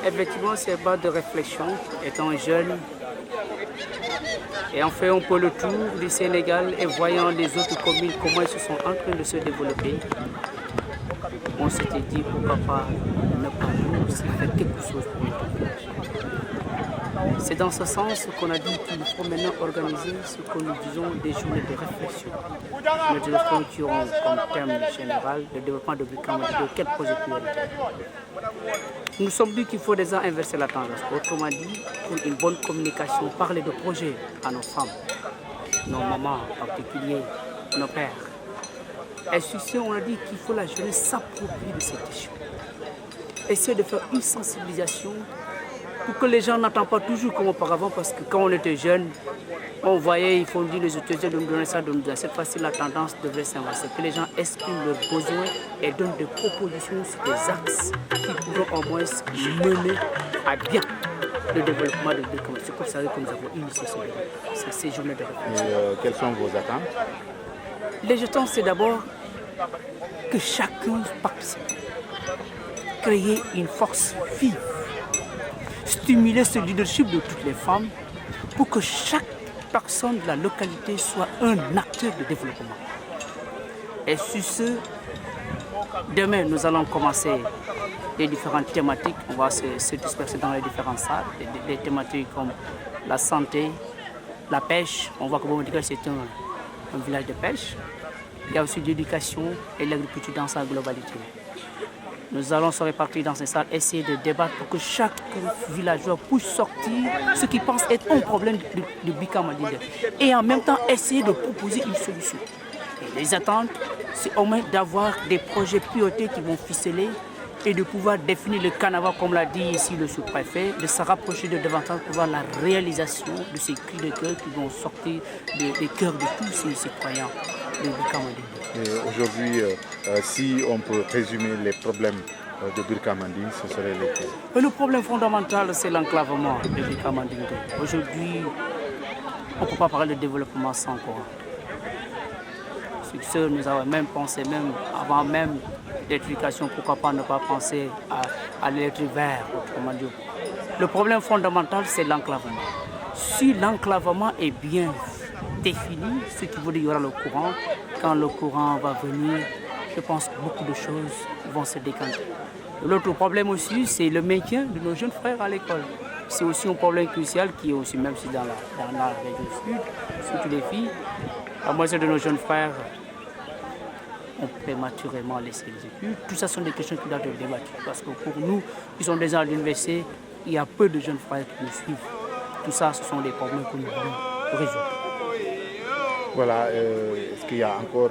Effectivement, c'est pas de réflexion. Étant jeune, et en fait un peu le tour du Sénégal et voyant les autres communes, comment ils se sont en train de se développer, on s'était dit pourquoi pas ne pas nous aussi faire quelque chose pour notre village. C'est dans ce sens qu'on a dit qu'il faut maintenant organiser ce que nous disons des journées de réflexion. Nous développement qui auront comme thème général le développement de Brikama, de quel projet prioritaire. Nous sommes dit qu'il faut déjà inverser la tendance. Autrement dit, pour une bonne communication, parler de projets à nos femmes, nos mamans en particulier, nos pères. Et sur ce, on a dit qu'il faut la jeunesse s'approprier de cette issue. Essayer de faire une sensibilisation pour que les gens n'attendent pas toujours comme auparavant, parce que quand on était jeune, on voyait, ils font dire les autorités de nous donner ça, de nous donner. Cette fois-ci, la tendance devrait s'inverser, que les gens expriment leurs besoins et donnent des propositions sur des axes qui pourront au moins mener à bien le développement de Brikama. C'est comme ça que nous avons initié ces journées de réflexion. Et quelles sont vos attentes? Les attentes, c'est d'abord que chacun participe, créer une force vive, stimuler ce leadership de toutes les femmes pour que chaque personne de la localité soit un acteur de développement. Et sur ce, demain, nous allons commencer les différentes thématiques. On va se disperser dans les différentes salles, des thématiques comme la santé, la pêche. On voit que Bomadigal, c'est un village de pêche. Il y a aussi l'éducation et l'agriculture dans sa globalité. Nous allons se répartir dans ces salles, essayer de débattre pour que chaque villageois puisse sortir ce qu'il pense être un problème de Brikama. Et en même temps, essayer de proposer une solution. Et les attentes, c'est au moins d'avoir des projets prioritaires qui vont ficeler et de pouvoir définir le carnaval, comme l'a dit ici le sous-préfet, de se rapprocher de davantage pour voir la réalisation de ces cris de cœur qui vont sortir des cœurs de tous ces citoyens de Brikama. Aujourd'hui, si on peut résumer les problèmes de Brikama, ce serait lesquels? Le problème fondamental, c'est l'enclavement de Brikama. Aujourd'hui, on ne peut pas parler de développement sans courant. Sur ce, nous avons même pensé, même avant même l'électrification, pourquoi pas ne pas penser à l'électrique vert, autrement dit. Le problème fondamental, c'est l'enclavement. Si l'enclavement est bien défini, ce qui veut dire qu'il y aura le courant, quand le courant va venir, je pense que beaucoup de choses vont se décanter. L'autre problème aussi, c'est le maintien de nos jeunes frères à l'école. C'est aussi un problème crucial qui est aussi, même si dans la région sud, surtout les filles, la moitié de nos jeunes frères ont prématurément laissé les études. Tout ça sont des questions qui doivent être débattues. Parce que pour nous, qui sommes déjà à l'université, il y a peu de jeunes frères qui nous suivent. Tout ça, ce sont des problèmes que nous voulons résoudre. Voilà, est-ce qu'il y a encore,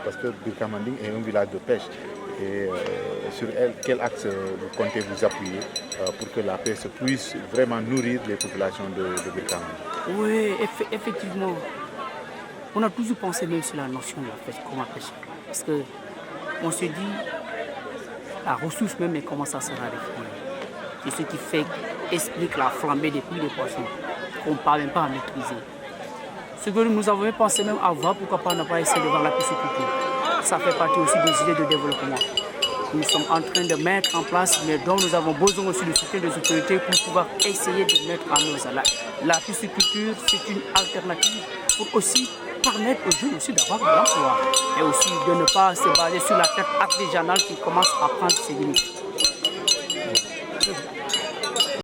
parce que Brikama est un village de pêche, et sur quel axe vous comptez vous appuyer pour que la pêche puisse vraiment nourrir les populations de Brikama? Oui, effectivement. On a toujours pensé même sur la notion de la pêche, comment pêcher. Parce qu'on se dit, la ressource même, mais comment ça sera définie. C'est ce qui explique la flambée des prix des poissons, qu'on ne parvient pas à maîtriser. Ce que nous avons pensé même avant, pourquoi pas ne pas essayer de voir la pisciculture. Ça fait partie aussi des idées de développement. Nous sommes en train de mettre en place, mais dont nous avons besoin aussi du soutien des autorités pour pouvoir essayer de mettre en œuvre. La pisciculture, c'est une alternative pour aussi permettre aux jeunes aussi d'avoir de l'emploi. Et aussi de ne pas se baser sur la tête artisanale qui commence à prendre ses limites.